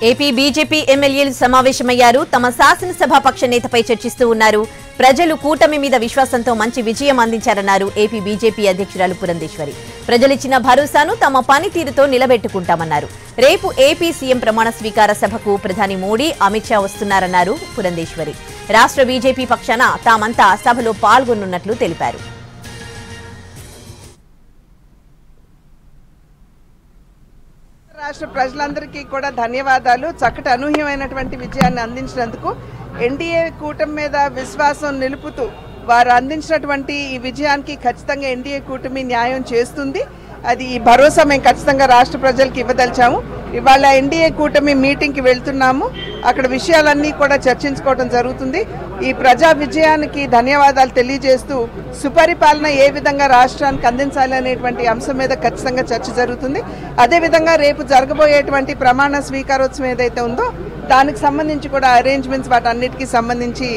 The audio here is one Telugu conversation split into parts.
ఏపీ బీజేపీ ఎమ్మెల్యేలు సమావేశమయ్యారు. తమ శాసనసభాపక్ష నేతపై చర్చిస్తూ ఉన్నారు. ప్రజలు కూటమి మీద విశ్వాసంతో మంచి విజయం అందించారన్నారు ఏపీ బీజేపీ అధ్యక్షురాలు పురంధేశ్వరి. ప్రజలిచ్చిన భరోసాను తమ పనితీరుతో నిలబెట్టుకుంటామన్నారు. రేపు ఏపీ సీఎం ప్రమాణ స్వీకార సభకు ప్రధాని మోడీ, అమిత్ షా వస్తున్నారన్నారు పురంధేశ్వరి. రాష్ట్ర బీజేపీ పక్షాన తామంతా సభలో పాల్గొనున్నట్లు తెలిపారు. రాష్ట్ర ప్రజలందరికీ కూడా ధన్యవాదాలు. చక్కటి అనూహ్యమైనటువంటి విజయాన్ని అందించినందుకు ఎన్డీఏ కూటమి మీద విశ్వాసం నిలుపుతూ వారు అందించినటువంటి ఈ విజయానికి ఖచ్చితంగా ఎన్డీఏ కూటమి న్యాయం చేస్తుంది. అది ఈ భరోసా మేము ఖచ్చితంగా రాష్ట్ర ప్రజలకు ఇవ్వదలిచాము. ఇవాళ ఎన్డీఏ కూటమి మీటింగ్కి వెళ్తున్నాము. అక్కడ విషయాలన్నీ కూడా చర్చించుకోవడం జరుగుతుంది. ఈ ప్రజా విజయానికి ధన్యవాదాలు తెలియజేస్తూ సుపరిపాలన ఏ విధంగా రాష్ట్రానికి అందించాలి అనేటువంటి అంశం మీద ఖచ్చితంగా చర్చ జరుగుతుంది. అదేవిధంగా రేపు జరగబోయేటువంటి ప్రమాణ స్వీకారోత్సవం ఏదైతే ఉందో దానికి సంబంధించి కూడా అరేంజ్మెంట్స్ వాటన్నిటికీ సంబంధించి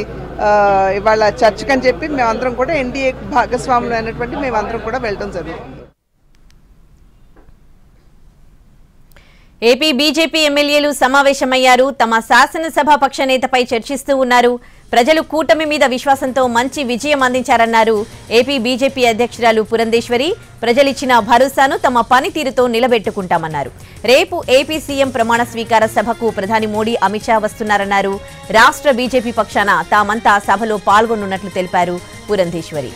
ఇవాళ చర్చకని చెప్పి మేమందరం కూడా ఎన్డీఏ భాగస్వాములు అయినటువంటి మేమందరం కూడా వెళ్ళడం జరుగుతుంది. ఏపీ బీజేపీ ఎమ్మెల్యేలు సమావేశమయ్యారు. తమ శాసనసభాపక్ష నేతపై చర్చిస్తూ ఉన్నారు. ప్రజలు కూటమి మీద విశ్వాసంతో మంచి విజయం అందించారన్నారు ఏపీ బీజేపీ అధ్యక్షురాలు పురంధేశ్వరి. ప్రజలిచ్చిన భరోసాను తమ పనితీరుతో నిలబెట్టుకుంటామన్నారు. రేపు ఏపీ సీఎం ప్రమాణ స్వీకార సభకు ప్రధాని మోడీ, అమిత్ షా వస్తున్నారన్నారు. రాష్ట్ర బీజేపీ పక్షాన తామంతా సభలో పాల్గొనున్నట్లు తెలిపారు పురంధేశ్వరి.